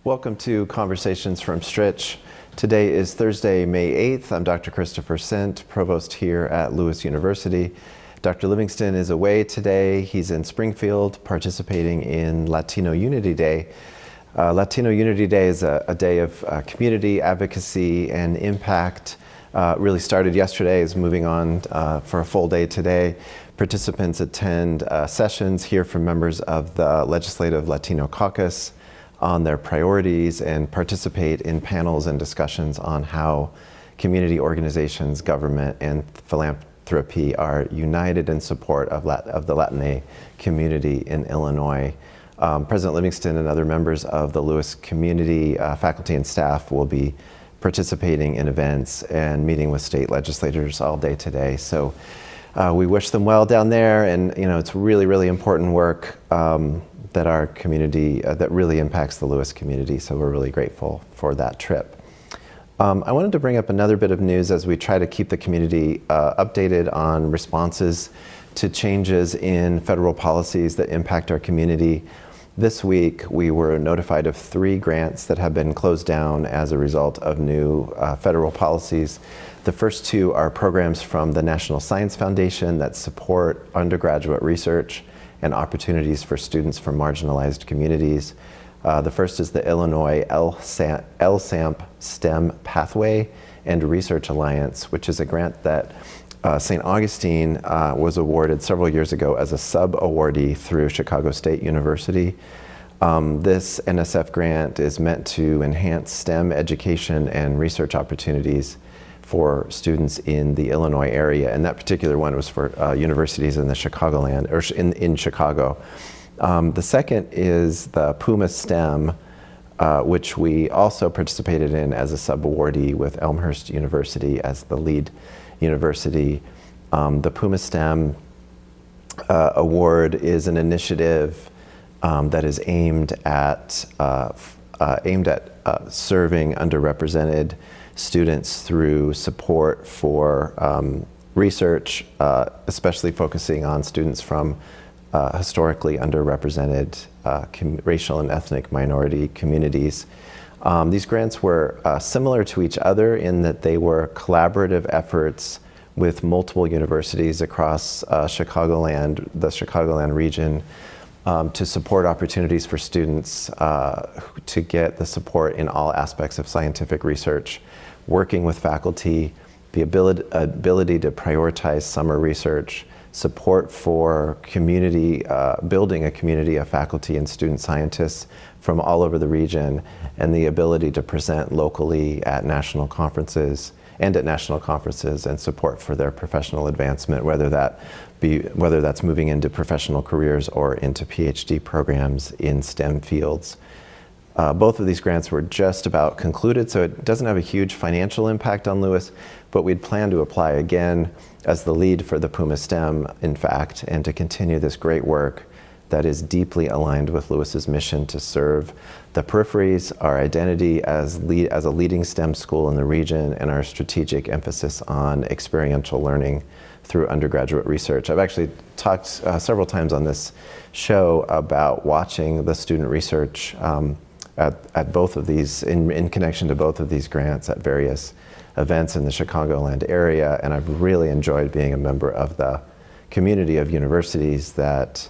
Welcome to Conversations from Stritch. Today is Thursday, May 8th. I'm Dr. Christopher Sindt, Provost here at Lewis University. Dr. Livingston is away today. He's in Springfield participating in Latino Unity Day. Latino Unity Day is a day of community advocacy and impact. Really started yesterday, is moving on for a full day today. Participants attend sessions, hear from members of the Legislative Latino Caucus on their priorities, and participate in panels and discussions on how community organizations, government, and philanthropy are united in support of the Latina community in Illinois. President Livingston and other members of the Lewis community, faculty and staff will be participating in events and meeting with state legislators all day today. So we wish them well down there, and it's really, really important work that our community, that really impacts the Lewis community, so we're really grateful for that trip. I wanted to bring up another bit of news as we try to keep the community updated on responses to changes in federal policies that impact our community. This week, we were notified of 3 grants that have been closed down as a result of new federal policies. The first 2 are programs from the National Science Foundation that support undergraduate research and opportunities for students from marginalized communities. The first is the Illinois LSAMP STEM Pathway and Research Alliance, which is a grant that St. Augustine was awarded several years ago as a sub-awardee through Chicago State University. This NSF grant is meant to enhance STEM education and research opportunities for students in the Illinois area, and that particular one was for universities in the Chicagoland, or in Chicago. The second is the Puma STEM, which we also participated in as a sub-awardee with Elmhurst University as the lead university. The Puma STEM Award is an initiative that is aimed at serving underrepresented students through support for research, especially focusing on students from historically underrepresented racial and ethnic minority communities. These grants were similar to each other in that they were collaborative efforts with multiple universities across the Chicagoland region, to support opportunities for students to get the support in all aspects of scientific research, working with faculty, the ability to prioritize summer research, support for community, building a community of faculty and student scientists from all over the region, and the ability to present locally at national conferences and support for their professional advancement, whether that's moving into professional careers or into PhD programs in STEM fields. Both of these grants were just about concluded, so it doesn't have a huge financial impact on Lewis, but we'd plan to apply again as the lead for the Puma STEM, in fact, and to continue this great work that is deeply aligned with Lewis's mission to serve the peripheries, our identity as a leading STEM school in the region, and our strategic emphasis on experiential learning through undergraduate research. I've actually talked several times on this show about watching the student research at both of these, in connection to both of these grants at various events in the Chicagoland area, and I've really enjoyed being a member of the community of universities that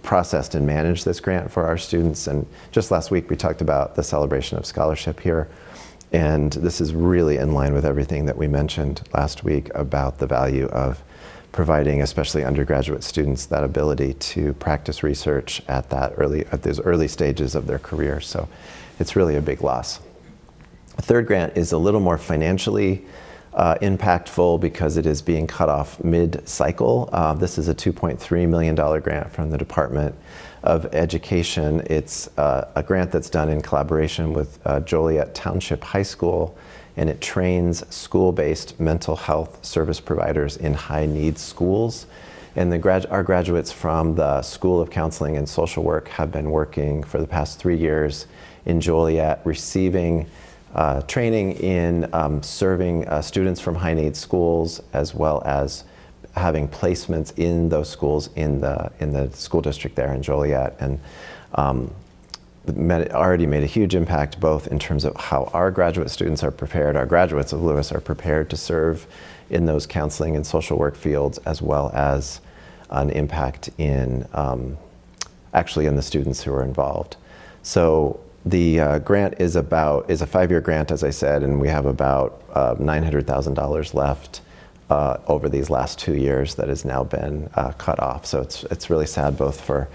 processed and managed this grant for our students. And just last week we talked about the celebration of scholarship here, and this is really in line with everything that we mentioned last week about the value of providing especially undergraduate students that ability to practice research at those early stages of their career. So it's really a big loss. The third grant is a little more financially impactful because it is being cut off mid-cycle. This is a $2.3 million grant from the Department of Education. It's a grant that's done in collaboration with Joliet Township High School, and it trains school-based mental health service providers in high-needs schools. And our graduates from the School of Counseling and Social Work have been working for the past 3 years in Joliet, receiving training in serving students from high-need schools, as well as having placements in those schools in the school district there in Joliet. And already made a huge impact, both in terms of how our graduate students are prepared, our graduates of Lewis are prepared to serve in those counseling and social work fields, as well as an impact in actually in the students who are involved. So the grant is a 5-year grant, as I said, and we have about $900,000 left over these last 2 years that has now been cut off. So it's really sad, both for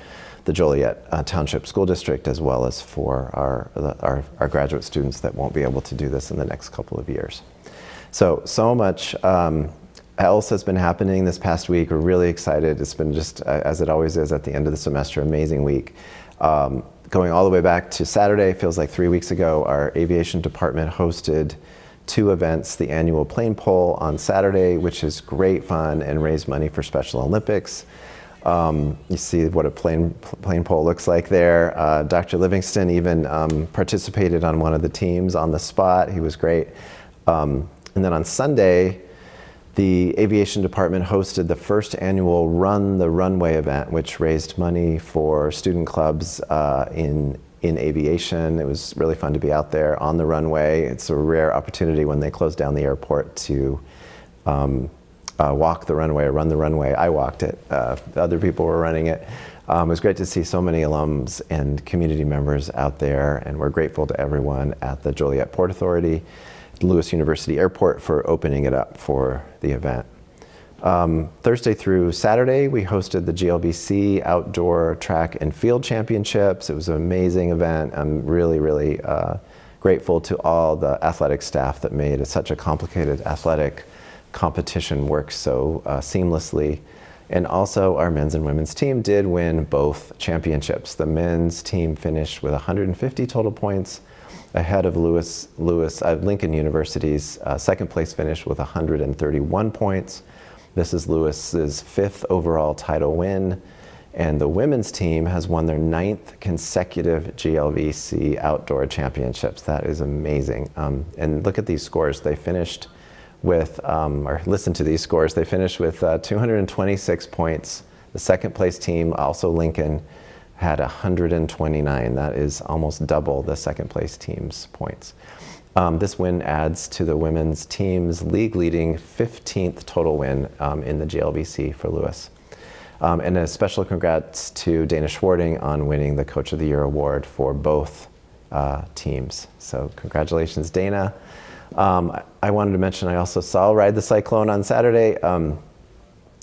the Joliet Township School District as well as for our graduate students that won't be able to do this in the next couple of years. So much else has been happening this past week. We're really excited. It's been just, as it always is at the end of the semester, amazing week. Going all the way back to Saturday, feels like 3 weeks ago, our aviation department hosted 2 events, the annual plane poll on Saturday, which is great fun and raised money for Special Olympics. You see what a plane poll looks like there. Dr. Livingston even participated on one of the teams on the spot. He was great. And then on Sunday, the aviation department hosted the first annual Run the Runway event, which raised money for student clubs in aviation. It was really fun to be out there on the runway. It's a rare opportunity when they close down the airport to walk the runway or run the runway. I walked it. Other people were running it. It was great to see so many alums and community members out there, and we're grateful to everyone at the Joliet Port Authority, Lewis University Airport, for opening it up for the event. Thursday through Saturday, we hosted the GLBC Outdoor Track and Field Championships. It was an amazing event. I'm really, really grateful to all the athletic staff that made such a complicated athletic competition work so seamlessly. And also our men's and women's team did win both championships. The men's team finished with 150 total points, ahead of Lincoln University's second place finish with 131 points. This is Lewis's 5th overall title win, and the women's team has won their 9th consecutive GLVC outdoor championships. That is amazing. And look at these scores. They finished with, or listen to these scores, they finished with 226 points. The second place team, also Lincoln, had 129. That is almost double the second place team's points. This win adds to the women's team's league-leading 15th total win in the GLVC for Lewis. And a special congrats to Dana Schwarting on winning the Coach of the Year award for both teams. So congratulations, Dana. I wanted to mention I also saw Ride the Cyclone on Saturday.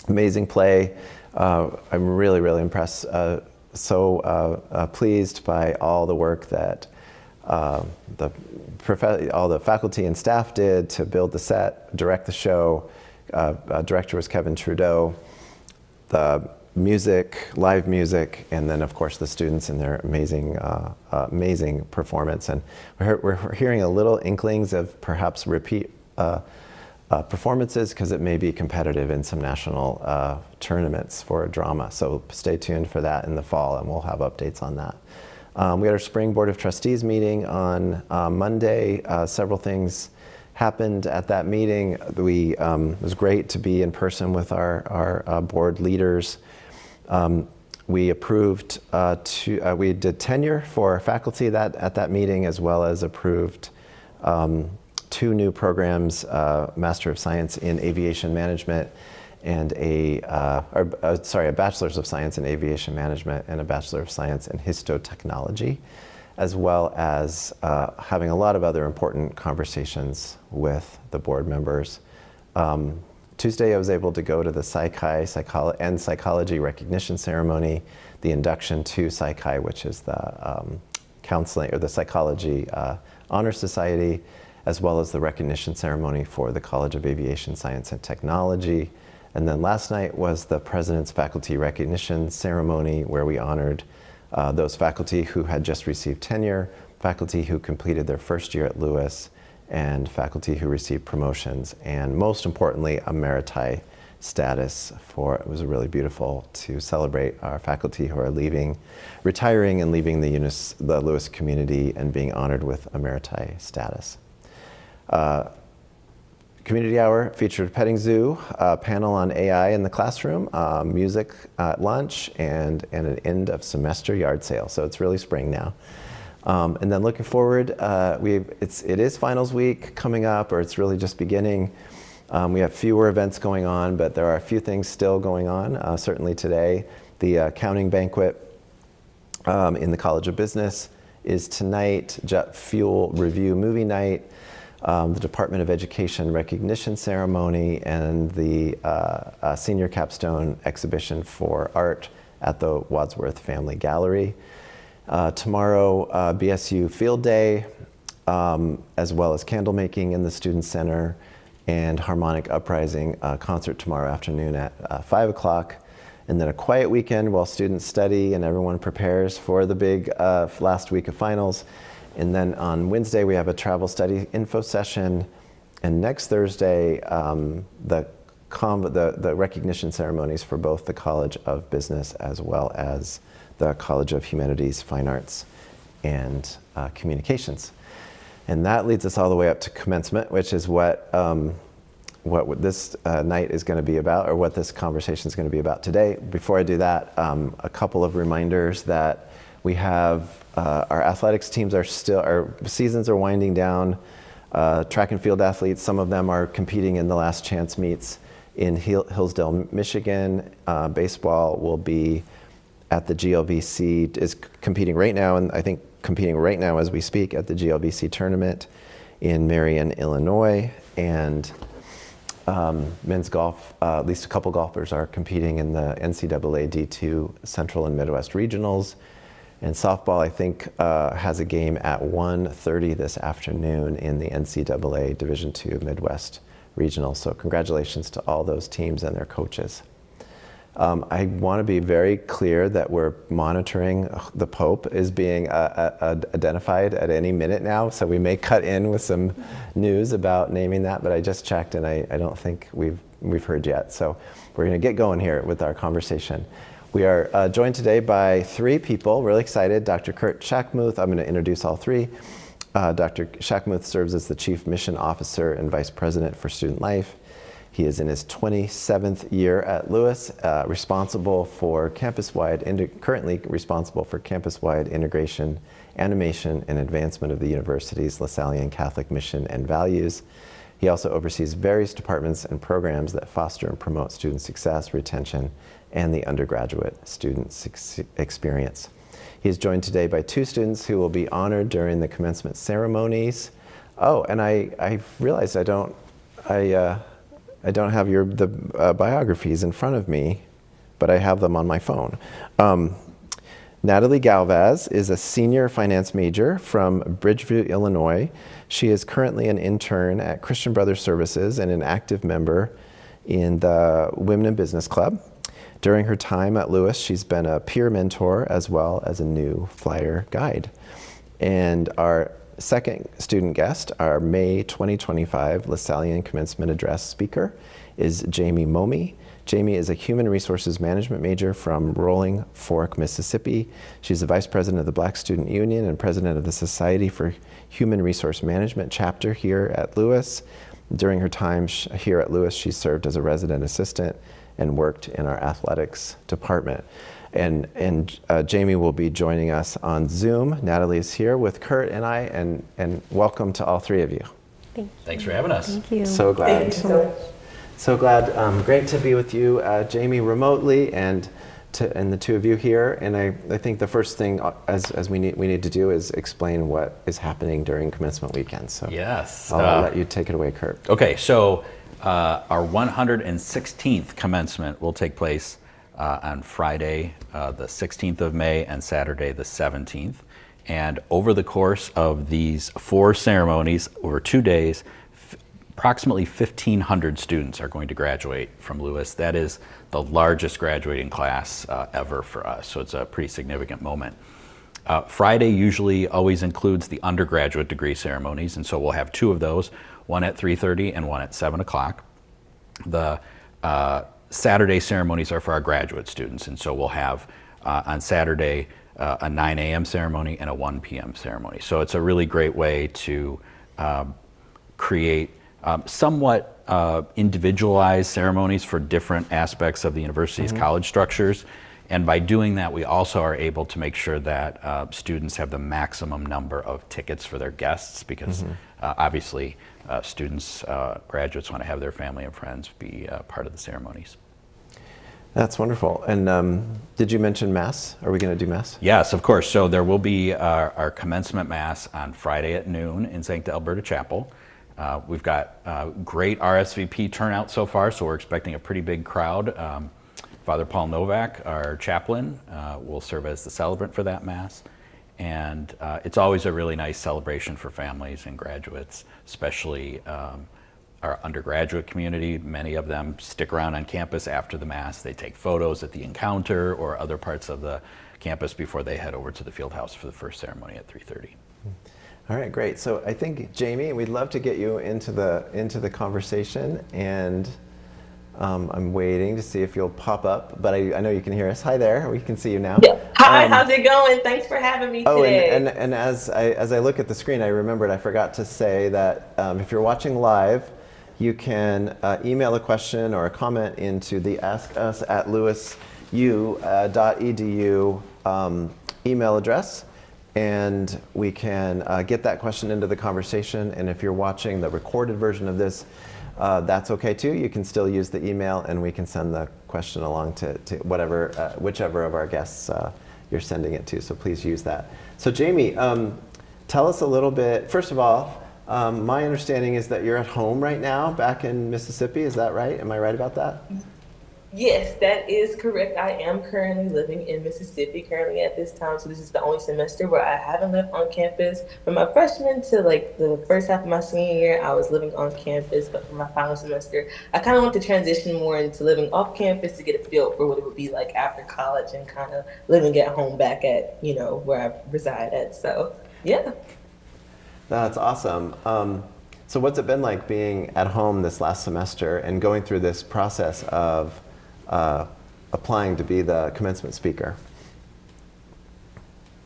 Amazing play. I'm really, really impressed. So pleased by all the work that all the faculty and staff did to build the set, direct the show. Director was Kevin Trudeau. The music, live music, and then of course the students and their amazing performance. And we're hearing a little inklings of perhaps repeat performances, because it may be competitive in some national tournaments for drama. So stay tuned for that in the fall, and we'll have updates on that. We had our spring Board of Trustees meeting on Monday. Several things happened at that meeting. It was great to be in person with our board leaders. We approved, we did tenure for faculty at that meeting, as well as approved 2 new programs, Master of Science in Aviation Management and a Bachelor's of Science in Aviation Management and a Bachelor of Science in Histotechnology, as well as having a lot of other important conversations with the board members. Tuesday, I was able to go to the psychology recognition ceremony, the induction to Psychi, which is the counseling or the psychology honor society, as well as the recognition ceremony for the College of Aviation Science and Technology. And then last night was the President's Faculty Recognition Ceremony, where we honored those faculty who had just received tenure, faculty who completed their first year at Lewis, and faculty who received promotions, and most importantly, emeriti status. It was really beautiful to celebrate our faculty who are retiring and leaving the Lewis community and being honored with emeriti status. Community Hour featured Petting Zoo, a panel on AI in the classroom, music at lunch, and an end of semester yard sale. So it's really spring now. And then looking forward, it is finals week coming up, or it's really just beginning. We have fewer events going on, but there are a few things still going on. Certainly today, the accounting banquet in the College of Business is tonight. Jet Fuel Review Movie Night, the Department of Education recognition ceremony, and the senior capstone exhibition for art at the Wadsworth Family Gallery. Tomorrow, BSU Field Day, as well as candle making in the Student Center, and Harmonic Uprising concert tomorrow afternoon at 5 o'clock. And then a quiet weekend while students study and everyone prepares for the big last week of finals. And then on Wednesday, we have a travel study info session. And next Thursday, the recognition ceremonies for both the College of Business as well as the College of Humanities, Fine Arts, and Communications. And that leads us all the way up to commencement, which is what this night is going to be about, or what this conversation is going to be about today. Before I do that, a couple of reminders that we have our athletics teams our seasons are winding down. Track and field athletes, some of them are competing in the last chance meets in Hillsdale, Michigan. Baseball will be at the GLVC, is competing right now, and I think competing right now as we speak at the GLVC tournament in Marion, Illinois. And men's golf, at least a couple golfers are competing in the NCAA D2 Central and Midwest Regionals. And softball, I think, has a game at 1:30 this afternoon in the NCAA Division II Midwest Regional. So congratulations to all those teams and their coaches. I want to be very clear that we're monitoring. The Pope is being identified at any minute now, so we may cut in with some news about naming that, but I just checked and I don't think we've heard yet. So we're going to get going here with our conversation. We are joined today by three people, really excited. Dr. Kurt Schackmuth, I'm going to introduce all three. Dr. Schackmuth serves as the Chief Mission Officer and Vice President for Student Life. He is in his 27th year at Lewis, currently responsible for campus-wide integration, animation, and advancement of the university's Lasallian Catholic mission and values. He also oversees various departments and programs that foster and promote student success, retention, and the undergraduate student experience. He is joined today by two students who will be honored during the commencement ceremonies. Oh, and I realized I don't have the biographies in front of me, but I have them on my phone. Nathaly Galvez is a senior finance major from Bridgeview, Illinois. She is currently an intern at Christian Brothers Services and an active member in the Women in Business Club. During her time at Lewis, she's been a peer mentor as well as a new flyer guide. And our second student guest, our May 2025 Lasallian Commencement Address speaker, is Jayme Momie. Jayme is a human resources management major from Rolling Fork, Mississippi. She's the vice president of the Black Student Union and president of the Society for Human Resource Management chapter here at Lewis. During her time here at Lewis, she served as a resident assistant and worked in our athletics department. And Jayme will be joining us on Zoom. Nathaly is here with Kurt and I, and welcome to all three of you. Thanks for having us. Thank you. So glad. Thank you so much. So glad. Great to be with you, Jayme, remotely, and the two of you here. And I think the first thing as we need to do is explain what is happening during commencement weekend. So yes, I'll let you take it away, Kurt. Okay, so our 116th commencement will take place on Friday, the 16th of May, and Saturday, the 17th. And over the course of these four ceremonies, over 2 days, approximately 1,500 students are going to graduate from Lewis. That is the largest graduating class ever for us, so it's a pretty significant moment. Friday usually always includes the undergraduate degree ceremonies, and so we'll have two of those, one at 3:30 and one at 7 o'clock. The Saturday ceremonies are for our graduate students, and so we'll have on Saturday a 9 a.m. ceremony and a 1 p.m. ceremony. So it's a really great way to create somewhat individualized ceremonies for different aspects of the university's college structures. And by doing that, we also are able to make sure that students have the maximum number of tickets for their guests, because obviously students, graduates want to have their family and friends be part of the ceremonies. That's wonderful. And did you mention Mass? Are we going to do Mass? Yes, of course. So there will be our commencement Mass on Friday at noon in St. Alberta Chapel. We've got great RSVP turnout so far, so we're expecting a pretty big crowd. Father Paul Novak, our chaplain, will serve as the celebrant for that Mass. And it's always a really nice celebration for families and graduates, especially our undergraduate community. Many of them stick around on campus after the Mass. They take photos at the encounter or other parts of the campus before they head over to the field house for the first ceremony at 3:30. All right, great. So I think, Jayme, we'd love to get you into the conversation, and I'm waiting to see if you'll pop up, but I know you can hear us. Hi there, we can see you now. Yeah. Hi, how's it going? Thanks for having me today. And as I look at the screen, I remembered I forgot to say that if you're watching live, you can email a question or a comment into the askus@lewisu.edu email address, and we can get that question into the conversation. And if you're watching the recorded version of this, that's okay too. You can still use the email, and we can send the question along to whichever of our guests you're sending it to. So please use that. So Jayme, tell us a little bit. First of all, my understanding is that you're at home right now, back in Mississippi. Is that right? Am I right about that? Yes, that is correct. I am currently living in Mississippi currently at this time. So this is the only semester where I haven't lived on campus. From my freshman to like the first half of my senior year, I was living on campus. But for my final semester, I kind of want to transition more into living off campus to get a feel for what it would be like after college and kind of living at home back at, where I reside at. So, yeah. That's awesome. So what's it been like being at home this last semester and going through this process of applying to be the commencement speaker?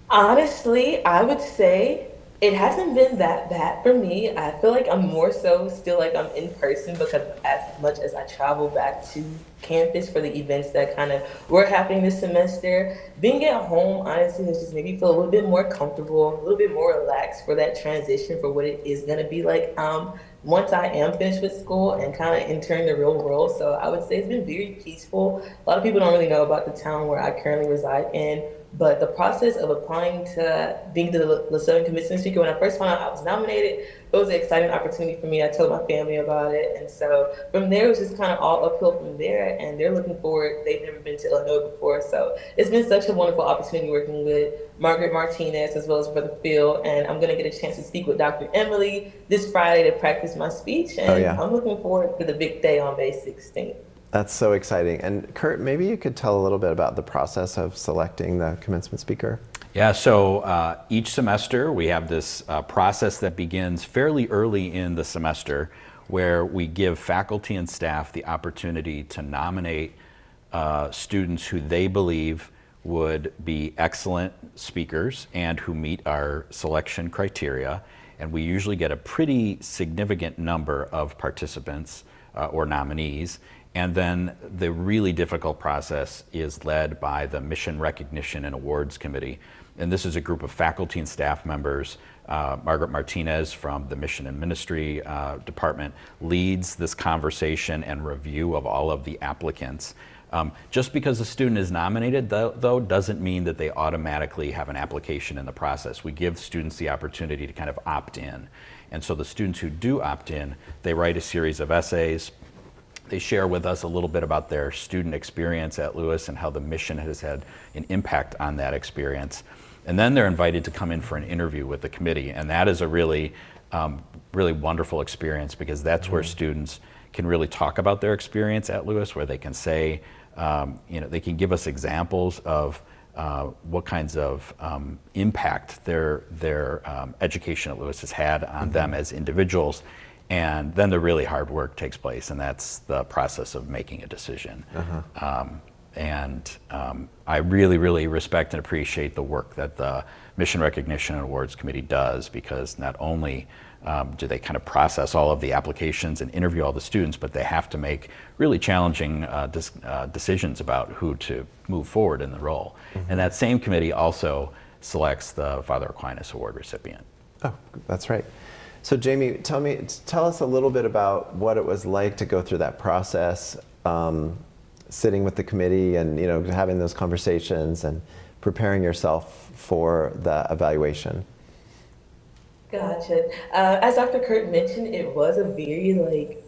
Honestly, I would say it hasn't been that bad for me. I feel like I'm more so still like I'm in person, because as much as I travel back to campus for the events that kind of were happening this semester, being at home honestly has just made me feel a little bit more comfortable, a little bit more relaxed for that transition for what it is going to be like once I am finished with school and kind of entering the real world. So I would say it's been very peaceful. A lot of people don't really know about the town where I currently reside in, but the process of applying to being the Lasallian commencement speaker, when I first found out I was nominated, it was an exciting opportunity for me. I told my family about it. And so from there, it was just kind of all uphill from there. And they're looking forward. They've never been to Illinois before. So it's been such a wonderful opportunity working with Margaret Martinez as well as Brother Phil. And I'm going to get a chance to speak with Dr. Emily this Friday to practice my speech. And I'm looking forward to the big day on May 16th. That's so exciting. And Kurt, maybe you could tell a little bit about the process of selecting the commencement speaker. Yeah, so each semester we have this process that begins fairly early in the semester, where we give faculty and staff the opportunity to nominate students who they believe would be excellent speakers and who meet our selection criteria. And we usually get a pretty significant number of participants or nominees. And then the really difficult process is led by the Mission Recognition and Awards Committee. And this is a group of faculty and staff members. Margaret Martinez from the Mission and Ministry Department leads this conversation and review of all of the applicants. Just because a student is nominated, though, doesn't mean that they automatically have an application in the process. We give students the opportunity to kind of opt in. And so the students who do opt in, they write a series of essays. They share with us a little bit about their student experience at Lewis and how the mission has had an impact on that experience. And then they're invited to come in for an interview with the committee. And that is a really, really wonderful experience, because that's where students can really talk about their experience at Lewis, where they can say, they can give us examples of what kinds of impact their education at Lewis has had on them as individuals. And then the really hard work takes place, and that's the process of making a decision. I really, really respect and appreciate the work that the Mission Recognition and Awards Committee does, because not only do they kind of process all of the applications and interview all the students, but they have to make really challenging decisions about who to move forward in the role. And that same committee also selects the Father Aquinas Award recipient. Oh, that's right. So Jayme, tell us a little bit about what it was like to go through that process, sitting with the committee and having those conversations and preparing yourself for the evaluation. Gotcha. As Dr. Kurt mentioned, it was a very,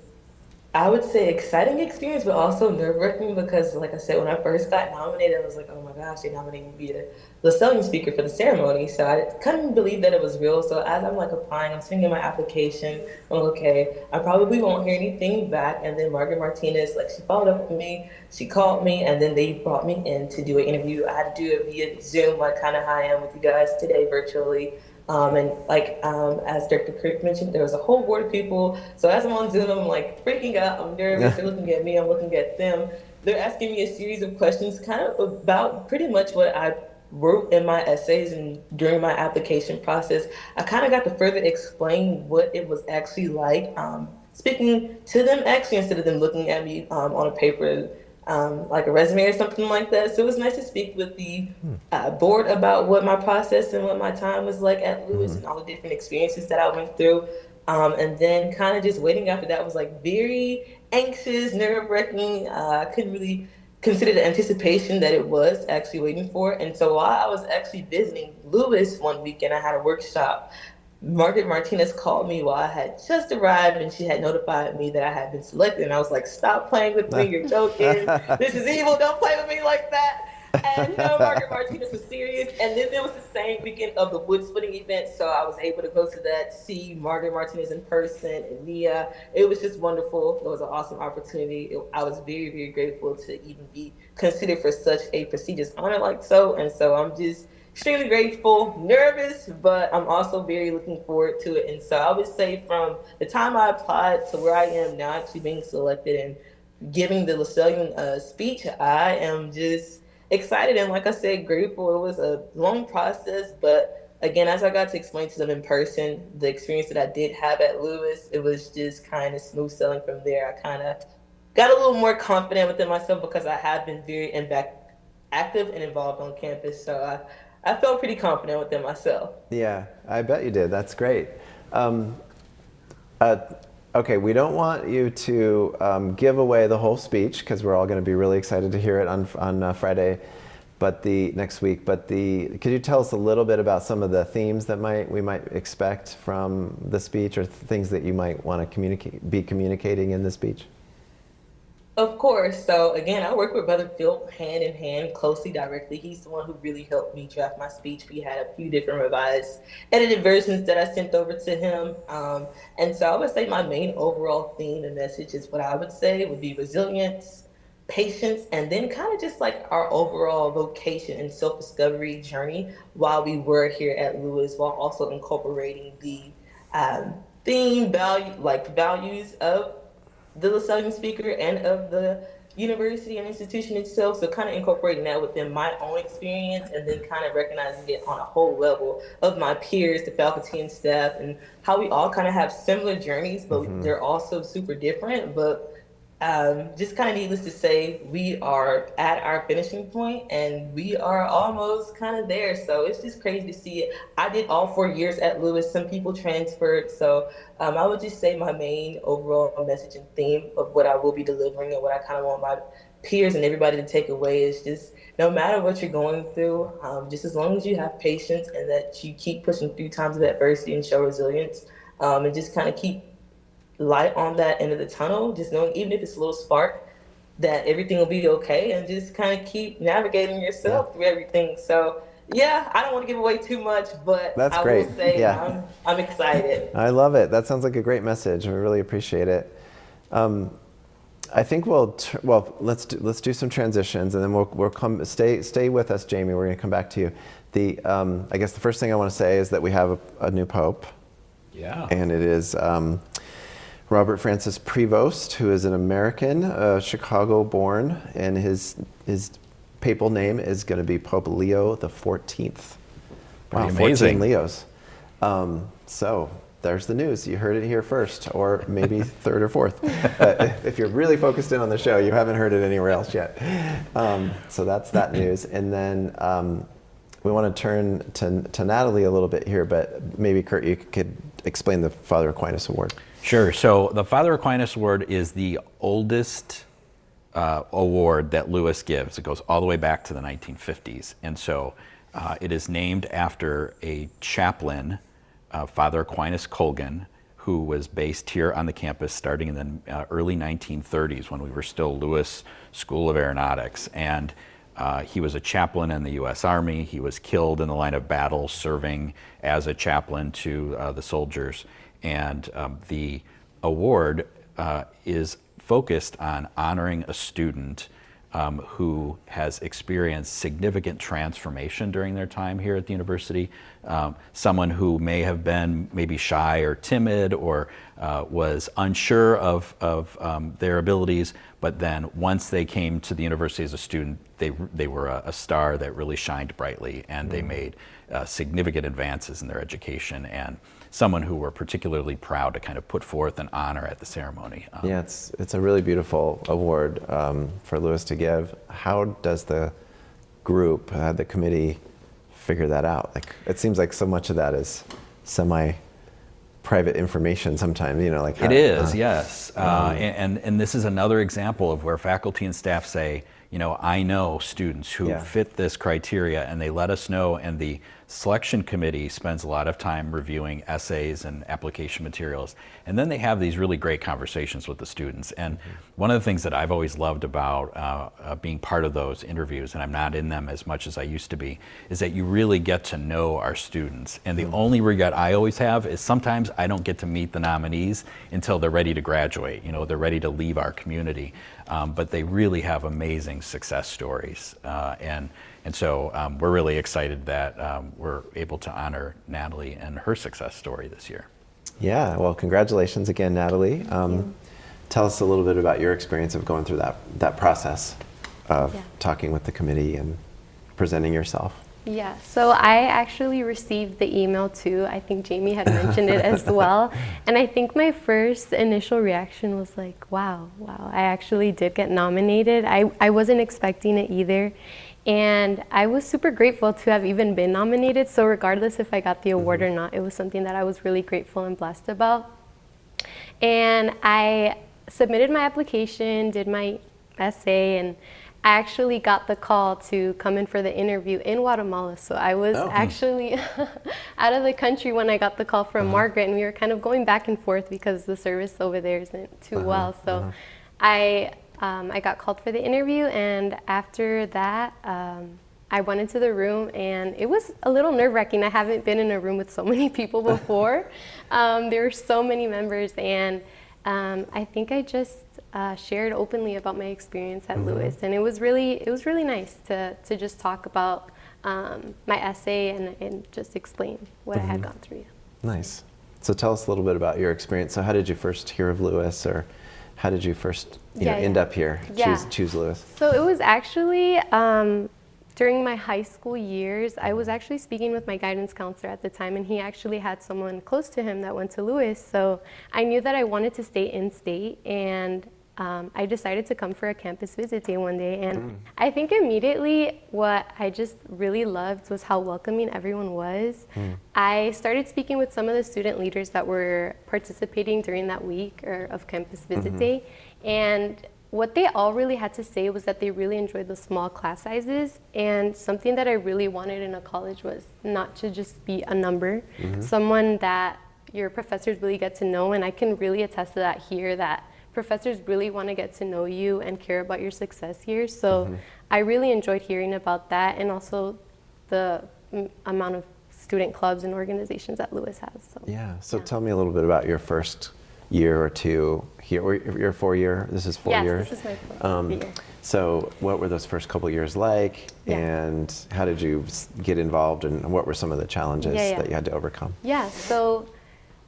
I would say exciting experience, but also nerve-wracking because, like I said, when I first got nominated, I was like, oh my gosh, they nominated me to be the Lasallian speaker for the ceremony. So I couldn't believe that it was real. So as I'm applying, I'm sending in my application. I'm like, okay, I probably won't hear anything back. And then Margaret Martinez, she followed up with me. She called me, and then they brought me in to do an interview. I had to do it via Zoom, kind of how I am with you guys today, virtually. As Dr. Kirk mentioned, there was a whole board of people. So as I'm on Zoom, I'm freaking out. I'm nervous. They're looking at me. I'm looking at them. They're asking me a series of questions kind of about pretty much what I wrote in my essays, and during my application process, I kind of got to further explain what it was actually like speaking to them actually instead of them looking at me on a paper. Like a resume or something like that. So it was nice to speak with the board about what my process and what my time was like at Lewis and all the different experiences that I went through. And then kind of just waiting after that was very anxious, nerve-wracking. I couldn't really consider the anticipation that it was actually waiting for. And so while I was actually visiting Lewis one weekend, I had a workshop. Margaret Martinez called me while I had just arrived, and she had notified me that I had been selected. And I was like, stop playing with me. You're joking. This is evil. Don't play with me like that. And Margaret Martinez was serious. And then there was the same weekend of the wood splitting event. So I was able to go to that, see Margaret Martinez in person and Nia. It was just wonderful. It was an awesome opportunity. I was very, very grateful to even be considered for such a prestigious honor like so. And so I'm just extremely grateful, nervous, but I'm also very looking forward to it. And so I would say from the time I applied to where I am now, actually being selected and giving the Lasallian speech, I am just excited and, like I said, grateful. It was a long process, but again, as I got to explain to them in person, the experience that I did have at Lewis, it was just kind of smooth sailing from there. I kind of got a little more confident within myself because I have been very active and involved on campus. So I felt pretty confident within myself. Yeah, I bet you did. That's great. Okay, we don't want you to give away the whole speech because we're all going to be really excited to hear it on Friday, next week. But could you tell us a little bit about some of the themes that we might expect from the speech, or things that you might want to be communicating in the speech? Of course. So again, I work with Brother Phil hand in hand, closely, directly. He's the one who really helped me draft my speech. We had a few different revised, edited versions that I sent over to him. And so I would say my main overall theme and message is what I would say would be resilience, patience, and then kind of just our overall vocation and self-discovery journey while we were here at Lewis, while also incorporating the values of the Lasallian speaker and of the university and institution itself. So kind of incorporating that within my own experience, and then kind of recognizing it on a whole level of my peers, the faculty and staff, and how we all kind of have similar journeys, but they're also super different. But just kind of needless to say, we are at our finishing point and we are almost kind of there. So it's just crazy to see it. I did all 4 years at Lewis. Some people transferred. So I would just say my main overall message and theme of what I will be delivering and what I kind of want my peers and everybody to take away is just no matter what you're going through, just as long as you have patience and that you keep pushing through times of adversity and show resilience, and just kind of keep light on that end of the tunnel, just knowing even if it's a little spark, that everything will be okay, and just kind of keep navigating yourself through everything. So yeah, I don't want to give away too much, but that's I great. will say I'm excited. I love it. That sounds like a great message. We really appreciate it. I think let's do some transitions, and then we'll come. Stay with us, Jayme. We're going to come back to you. I guess the first thing I want to say is that we have a new pope. Yeah. And it is Robert Francis Prevost, who is an American, Chicago-born, and his papal name is going to be Pope Leo the 14th. Wow, Pretty amazing. 14 Leos. So there's the news. You heard it here first, or maybe third or fourth. If you're really focused in on the show, you haven't heard it anywhere else yet. So that's that news. And then we want to turn to Nathaly a little bit here, but maybe Kurt, you could explain the Father Aquinas Award. Sure. So the Father Aquinas Award is the oldest award that Lewis gives. It goes all the way back to the 1950s. And so it is named after a chaplain, Father Aquinas Colgan, who was based here on the campus starting in the early 1930s when we were still Lewis School of Aeronautics. And he was a chaplain in the U.S. Army. He was killed in the line of battle serving as a chaplain to the soldiers. And the award is focused on honoring a student who has experienced significant transformation during their time here at the university. Someone who may have been maybe shy or timid or was unsure of their abilities, but then once they came to the university as a student, they were a star that really shined brightly, and they made significant advances in their education, and someone who we're particularly proud to kind of put forth and honor at the ceremony. Yeah, it's a really beautiful award for Lewis to give. How does the group, the committee, figure that out? Like, it seems like so much of that is semi-private information sometimes, like how, it is, yes. And this is another example of where faculty and staff say, I know students who fit this criteria, and they let us know, and the selection committee spends a lot of time reviewing essays and application materials, and then they have these really great conversations with the students. And one of the things that I've always loved about being part of those interviews, and I'm not in them as much as I used to be, is that you really get to know our students. And the only regret I always have is sometimes I don't get to meet the nominees until they're ready to graduate, they're ready to leave our community. But they really have amazing success stories. And so we're really excited that we're able to honor Nathaly and her success story this year. Yeah, well, congratulations again, Nathaly. Tell us a little bit about your experience of going through that process of talking with the committee and presenting yourself. Yeah, so I actually received the email too. I think Jayme had mentioned it as well. And I think my first initial reaction was like, wow, I actually did get nominated. I wasn't expecting it either. And I was super grateful to have even been nominated. So regardless if I got the award or not, it was something that I was really grateful and blessed about. And I submitted my application, did my essay, and I actually got the call to come in for the interview in Guatemala. So I was actually out of the country when I got the call from Margaret, and we were kind of going back and forth because the service over there isn't too well. So I got called for the interview, and after that, I went into the room, and it was a little nerve-wracking. I haven't been in a room with so many people before. There were so many members, and I think I just shared openly about my experience at Lewis, and it was really nice to just talk about my essay and just explain what I had gone through. Nice. So tell us a little bit about your experience. So how did you first hear of Lewis, or how did you first end up here, choose Lewis? So it was actually during my high school years. I was actually speaking with my guidance counselor at the time, and he actually had someone close to him that went to Lewis. So I knew that I wanted to stay in state, and I decided to come for a campus visit day one day. And I think immediately what I just really loved was how welcoming everyone was. I started speaking with some of the student leaders that were participating during that week of campus visit day, and what they all really had to say was that they really enjoyed the small class sizes, and something that I really wanted in a college was not to just be a number, someone that your professors really get to know. And I can really attest to that here, that professors really want to get to know you and care about your success here. So I really enjoyed hearing about that, and also the amount of student clubs and organizations that Lewis has. So tell me a little bit about your first year or two here, or your 4 year. This is 4 years. Yes, this is my 4th year. So what were those first couple years like, and how did you get involved, and what were some of the challenges that you had to overcome? So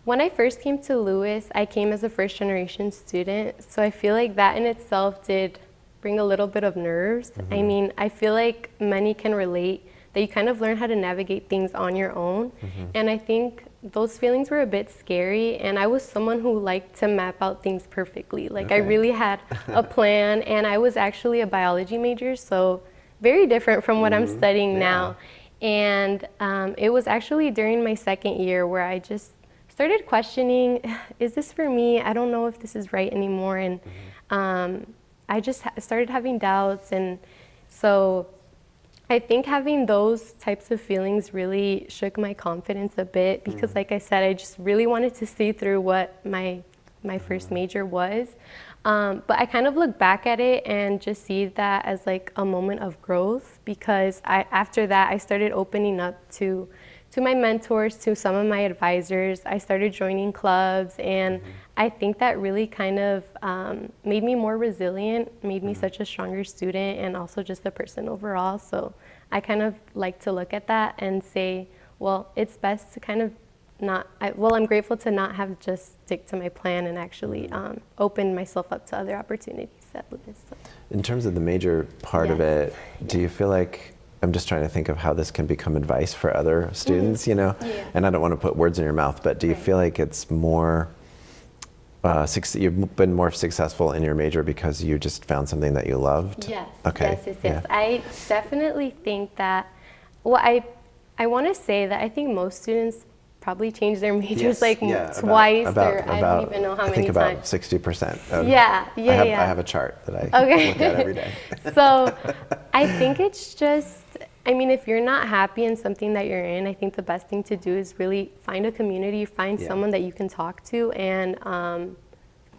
When I first came to Lewis, I came as a first generation student, so I feel like that in itself did bring a little bit of nerves. I mean, I feel like many can relate that you kind of learn how to navigate things on your own, and I think those feelings were a bit scary, and I was someone who liked to map out things perfectly. Like I really had a plan, and I was actually a biology major, so very different from what I'm studying now. And it was actually during my second year where I just started questioning, is this for me? I don't know if this is right anymore. And I just started having doubts. And so I think having those types of feelings really shook my confidence a bit because like I said, I just really wanted to see through what my first major was. But I kind of look back at it and just see that as like a moment of growth because after that I started opening up to my mentors, to some of my advisors. I started joining clubs, and I think that really kind of made me more resilient, made me such a stronger student, and also just a person overall. So I kind of like to look at that and say, well, it's best to kind of I'm grateful to not have just stick to my plan and actually open myself up to other opportunities at Lewis. So. In terms of the major part of it, do you feel like, I'm just trying to think of how this can become advice for other students, you know? Yeah. And I don't want to put words in your mouth, but do you feel like it's more, you've been more successful in your major because you just found something that you loved? Yes, Okay. yes. Yeah. I definitely think that, well, I want to say that I think most students probably change their majors twice, or I don't even know how many times. I think about 60%. I have a chart that I look at every day. So I think it's just, I mean, if you're not happy in something that you're in, I think the best thing to do is really find a community, find someone that you can talk to, and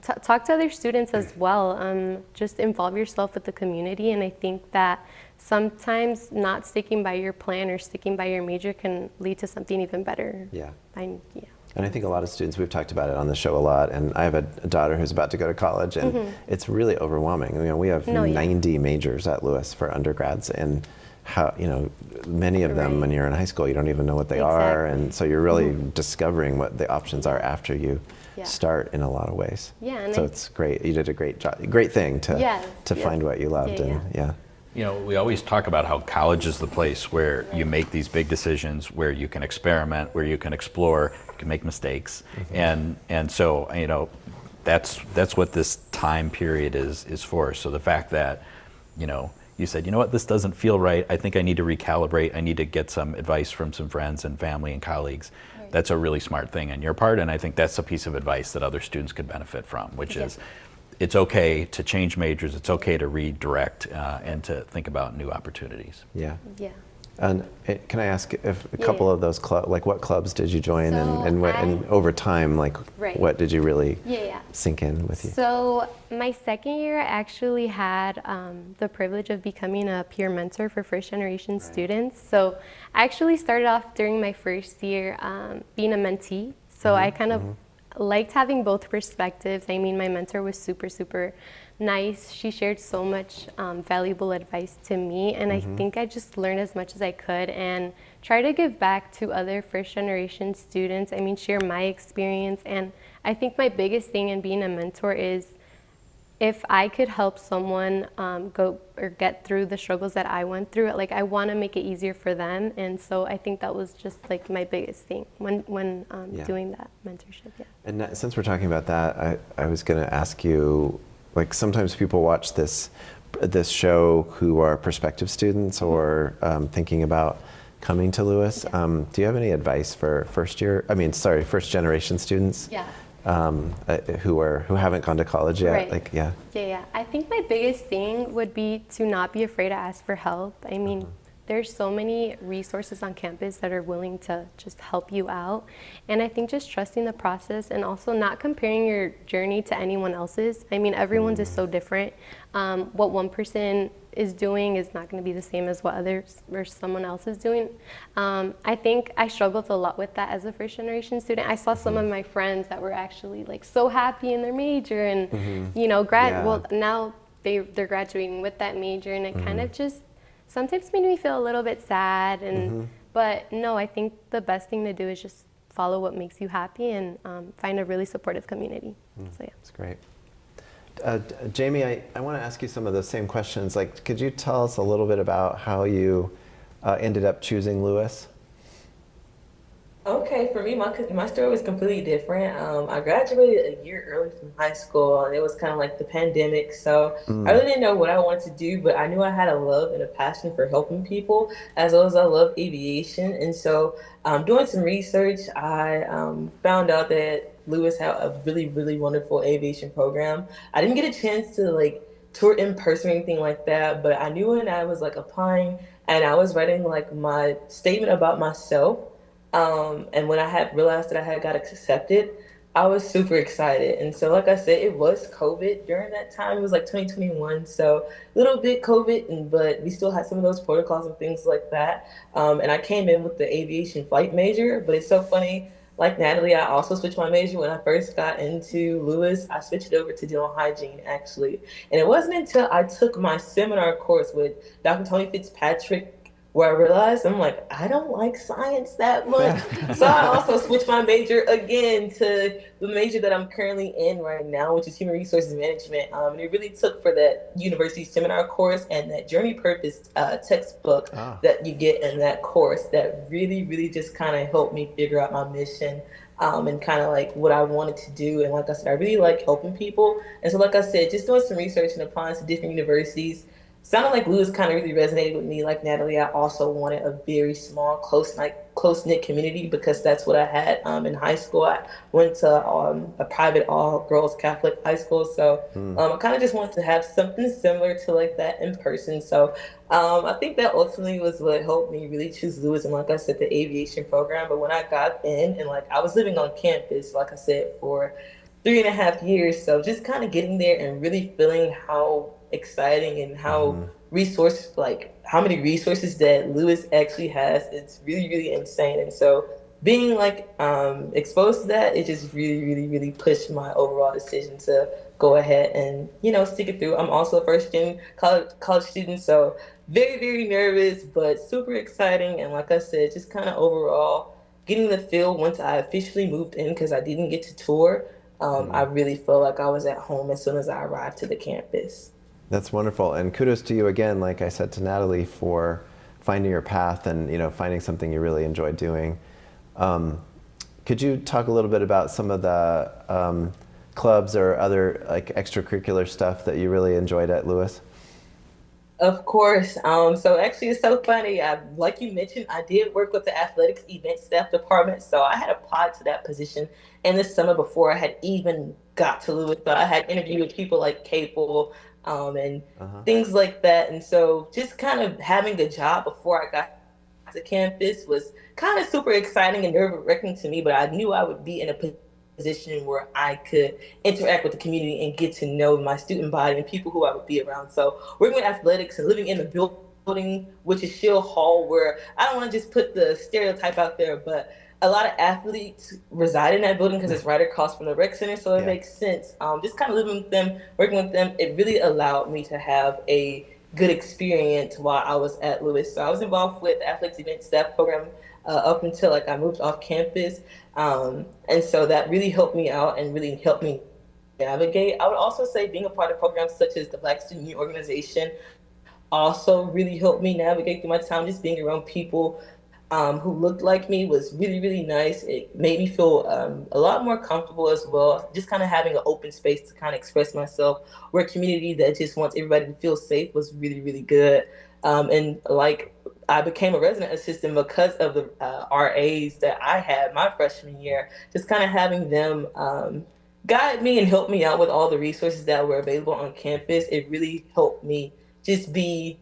talk to other students as well. Just involve yourself with the community, and I think that sometimes not sticking by your plan or sticking by your major can lead to something even better. Yeah. And I think a lot of students, we've talked about it on the show a lot, and I have a daughter who's about to go to college, and it's really overwhelming. You know, we have 90 majors at Lewis for undergrads, and how, you know, many of them when you're in high school, you don't even know what they are, and so you're really discovering what the options are after you start in a lot of ways. Yeah, and so it's great. You did a great job, great thing to find what you loved, You know, we always talk about how college is the place where you make these big decisions, where you can experiment, where you can explore, you can make mistakes, and so, you know, that's what this time period is for. So the fact that, you know, you said, you know what, this doesn't feel right. I think I need to recalibrate. I need to get some advice from some friends and family and colleagues. Right. That's a really smart thing on your part, and I think that's a piece of advice that other students could benefit from, which is, it's okay to change majors. It's okay to redirect and to think about new opportunities. Yeah. Yeah. And can I ask if a couple of those clubs, like what clubs did you join, and over time, like what did you really sink in with you? So my second year, I actually had the privilege of becoming a peer mentor for first generation students. So I actually started off during my first year being a mentee. So I kind of liked having both perspectives. I mean, my mentor was super, super nice. She shared so much valuable advice to me, and I think I just learned as much as I could and try to give back to other first generation students. I mean, share my experience, and I think my biggest thing in being a mentor is if I could help someone go or get through the struggles that I went through, like I want to make it easier for them, and so I think that was just like my biggest thing when doing that mentorship. Yeah. And since we're talking about that, I was going to ask you, like sometimes people watch this show who are prospective students or thinking about coming to Lewis. Do you have any advice for first generation students? Yeah. Who haven't gone to college yet? Right. Like, I think my biggest thing would be to not be afraid to ask for help. I mean, there's so many resources on campus that are willing to just help you out. And I think just trusting the process and also not comparing your journey to anyone else's. I mean, everyone's is so different. What one person is doing is not going to be the same as what others or someone else is doing. I think I struggled a lot with that as a first generation student. I saw some of my friends that were actually like so happy in their major and you know, now they're graduating with that major, and it kind of just sometimes made me feel a little bit sad. And but no, I think the best thing to do is just follow what makes you happy and find a really supportive community. So yeah. That's great. Jayme, I want to ask you some of those same questions. Like, could you tell us a little bit about how you ended up choosing Lewis? Okay, for me, my story was completely different. I graduated a year early from high school, and it was kind of like the pandemic. So I really didn't know what I wanted to do, but I knew I had a love and a passion for helping people, as well as I love aviation. And so, doing some research, I found out that Lewis had a really, really wonderful aviation program. I didn't get a chance to like tour in person or anything like that, but I knew when I was like applying and I was writing like my statement about myself. And when I had realized that I had got accepted, I was super excited. And so, like I said, it was COVID during that time. It was like 2021, so a little bit COVID, but we still had some of those protocols and things like that. And I came in with the aviation flight major, but it's so funny. Like Nathaly, I also switched my major when I first got into Lewis. I switched over to dental hygiene, actually. And it wasn't until I took my seminar course with Dr. Tony Fitzpatrick where I realized I'm like, I don't like science that much. So I also switched my major again to the major that I'm currently in right now, which is human resources management. And it really took for that university seminar course and that journey purpose textbook that you get in that course that really, really just kind of helped me figure out my mission. And kind of like what I wanted to do. And like I said, I really like helping people. And so, like I said, just doing some research and applying to different universities, sounded like Lewis kind of really resonated with me. Like Nathaly, I also wanted a very small, close-knit community because that's what I had in high school. I went to a private all-girls Catholic high school, so I kind of just wanted to have something similar to like that in person. So I think that ultimately was what helped me really choose Lewis and, like I said, the aviation program. But when I got in and like I was living on campus, like I said, for 3.5 years, so just kind of getting there and really feeling how exciting and how how many resources that Lewis actually has, it's really, really insane. And so being like exposed to that, it just really, really, really pushed my overall decision to go ahead and stick it through. I'm also a first gen college student, so very, very nervous, but super exciting. And like I said, just kind of overall getting the feel once I officially moved in, because I didn't get to tour. I really felt like I was at home as soon as I arrived to the campus. That's wonderful, and kudos to you again, like I said to Nathaly, for finding your path and finding something you really enjoy doing. Could you talk a little bit about some of the clubs or other like extracurricular stuff that you really enjoyed at Lewis? Of course. So actually, it's so funny. Like you mentioned, I did work with the athletics event staff department. So I had applied to that position in the summer before I had even got to Lewis. But I had interviewed with people like Capel and things like that. And so just kind of having the job before I got to campus was kind of super exciting and nerve-wracking to me. But I knew I would be in a position where I could interact with the community and get to know my student body and people who I would be around. So working with athletics and living in the building, which is Shield Hall, where I don't want to just put the stereotype out there, but a lot of athletes reside in that building because it's right across from the rec center. So it makes sense. Just kind of living with them, working with them, it really allowed me to have a good experience while I was at Lewis. So I was involved with the athletics event staff program up until like I moved off campus. And so that really helped me out and really helped me navigate. I would also say being a part of programs such as the Black Student Union Organization also really helped me navigate through my time. Just being around people who looked like me was really, really nice. It made me feel a lot more comfortable as well. Just kind of having an open space to kind of express myself. We're a community that just wants everybody to feel safe was really, really good. And like I became a resident assistant because of the RAs that I had my freshman year, just kind of having them guide me and help me out with all the resources that were available on campus. It really helped me just be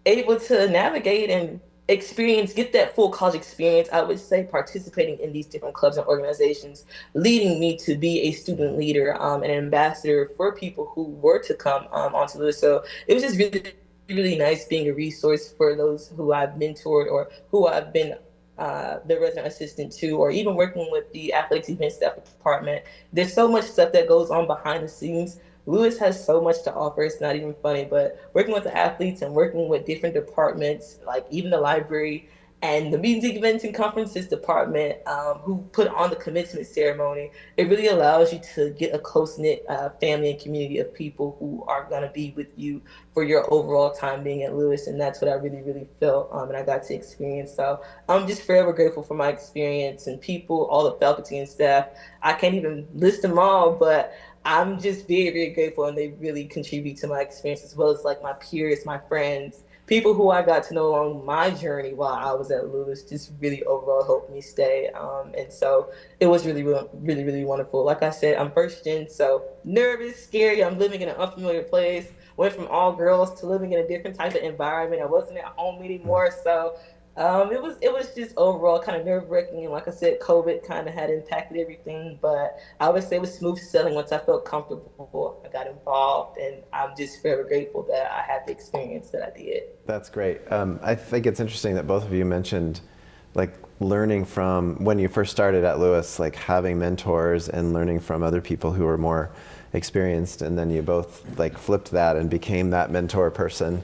able to navigate and get that full college experience. I would say participating in these different clubs and organizations, leading me to be a student leader, an ambassador for people who were to come onto Lewis. So it was just really, really nice being a resource for those who I've mentored or who I've been the resident assistant to, or even working with the athletics event staff department. There's so much stuff that goes on behind the scenes. Lewis has so much to offer. It's not even funny, but working with the athletes and working with different departments, like even the library and the Meetings, Events, and Conferences department, who put on the commencement ceremony. It really allows you to get a close-knit family and community of people who are going to be with you for your overall time being at Lewis, and that's what I really, really felt, and I got to experience. So I'm just forever grateful for my experience and people, all the faculty and staff. I can't even list them all, but I'm just very, very grateful, and they really contribute to my experience, as well as like my peers, my friends, people who I got to know along my journey while I was at Lewis. Just really overall helped me stay. And so it was really, really, really, really wonderful. Like I said, I'm first gen, so nervous, scary. I'm living in an unfamiliar place. Went from all girls to living in a different type of environment. I wasn't at home anymore, so it was just overall kind of nerve wracking, and like I said, COVID kind of had impacted everything. But I would say it was smooth sailing once I felt comfortable. I got involved, and I'm just forever grateful that I had the experience that I did. That's great. I think it's interesting that both of you mentioned like learning from when you first started at Lewis, like having mentors and learning from other people who were more experienced, and then you both like flipped that and became that mentor person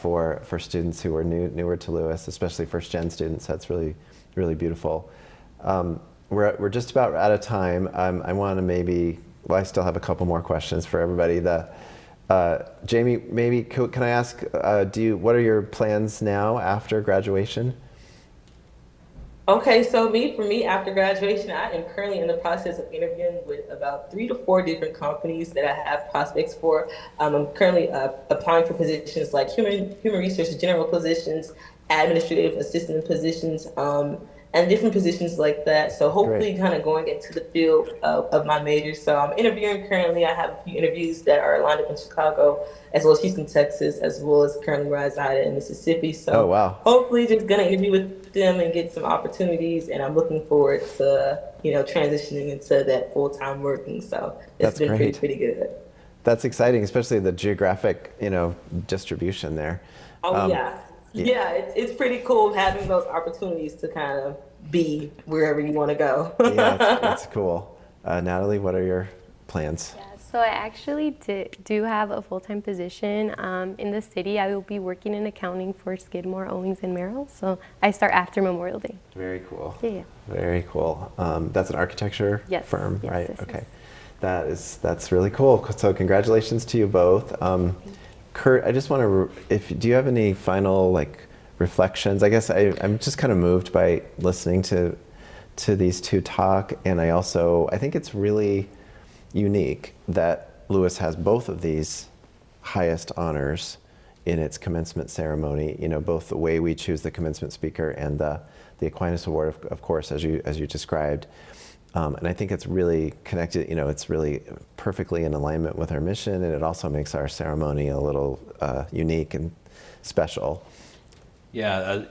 for students who were newer to Lewis, especially first gen students. That's really, really beautiful. We're just about out of time. I want to I still have a couple more questions for everybody. Jayme, maybe can I ask, what are your plans now after graduation? Okay, so for me, after graduation, I am currently in the process of interviewing with about 3 to 4 different companies that I have prospects for. I'm currently applying for positions like human resources, general positions, administrative assistant positions, and different positions like that. So hopefully kind of going into the field of my major. So I'm interviewing currently. I have a few interviews that are lined up in Chicago, as well as Houston, Texas, as well as currently where I reside in Mississippi. So hopefully just gonna interview with them and get some opportunities. And I'm looking forward to, transitioning into that full-time working. So it's been pretty good. That's exciting, especially the geographic, distribution there. Yeah, it's pretty cool having those opportunities to kind of be wherever you want to go. Yeah, that's cool. Nathaly, what are your plans? Yeah, so I actually do have a full-time position in the city. I will be working in accounting for Skidmore, Owings, and Merrill. So I start after Memorial Day. Very cool. Yeah. Very cool. That's an architecture firm, yes, right? Yes, okay. That's really cool. So congratulations to you both. Kurt, I just want to, do you have any final reflections? I guess I'm just kind of moved by listening to these two talk, and I think it's really unique that Lewis has both of these highest honors in its commencement ceremony. Both the way we choose the commencement speaker and the Aquinas Award, of course, as you described. And I think it's really connected, it's really perfectly in alignment with our mission, and it also makes our ceremony a little unique and special. Yeah,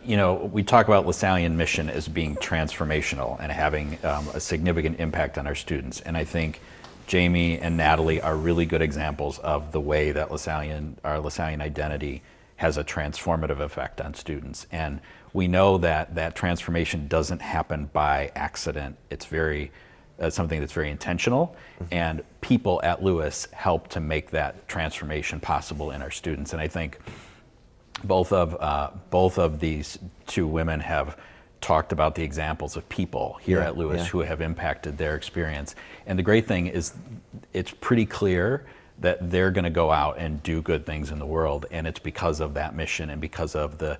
we talk about Lasallian mission as being transformational and having a significant impact on our students. And I think Jayme and Nathaly are really good examples of the way that our Lasallian identity has a transformative effect on students. And we know that transformation doesn't happen by accident. It's something that's very intentional, and people at Lewis help to make that transformation possible in our students. And I think both of these two women have talked about the examples of people here at Lewis who have impacted their experience. And the great thing is it's pretty clear that they're going to go out and do good things in the world, and it's because of that mission and because of the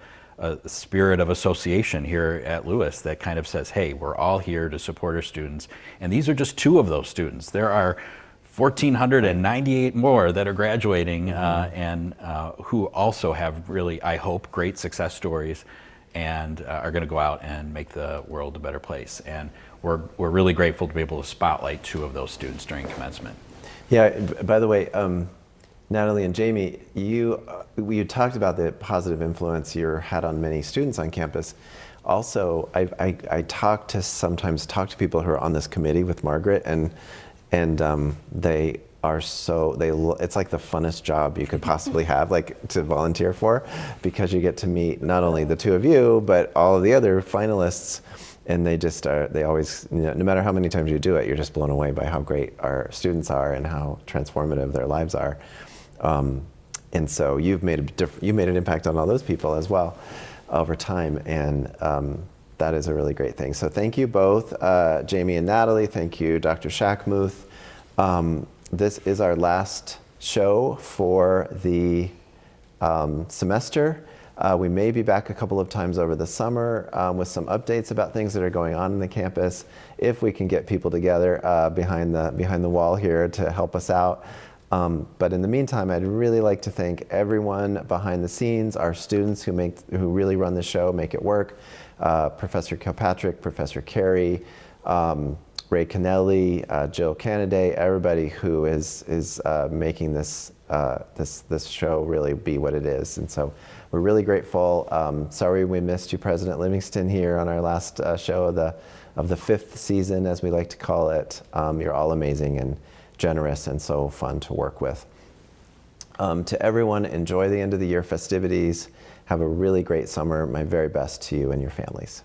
spirit of association here at Lewis that kind of says, hey, we're all here to support our students. And these are just two of those students. There are 1,498 more that are graduating and who also have really, I hope, great success stories and are going to go out and make the world a better place. And we're really grateful to be able to spotlight two of those students during commencement. Yeah, by the way, Nathaly and Jayme, you talked about the positive influence you had on many students on campus. Also, I sometimes talk to people who are on this committee with Margaret, and they are it's like the funnest job you could possibly have, to volunteer for, because you get to meet not only the two of you, but all of the other finalists. And they always, no matter how many times you do it, you're just blown away by how great our students are and how transformative their lives are. And so you've made an impact on all those people as well. over time, and that is a really great thing. So thank you both, Jayme and Nathaly. Thank you, Dr. Schackmuth. This is our last show for the semester. We may be back a couple of times over the summer with some updates about things that are going on in the campus, if we can get people together behind the wall here to help us out. But in the meantime, I'd really like to thank everyone behind the scenes, our students who really run the show, make it work. Professor Kilpatrick, Professor Carey, Ray Kennelly, Jill Canaday, everybody who is making this show really be what it is. And so we're really grateful. Sorry we missed you, President Livingston, here on our last show of the 5th season, as we like to call it. You're all amazing and generous and so fun to work with. To everyone, enjoy the end of the year festivities. Have a really great summer. My very best to you and your families.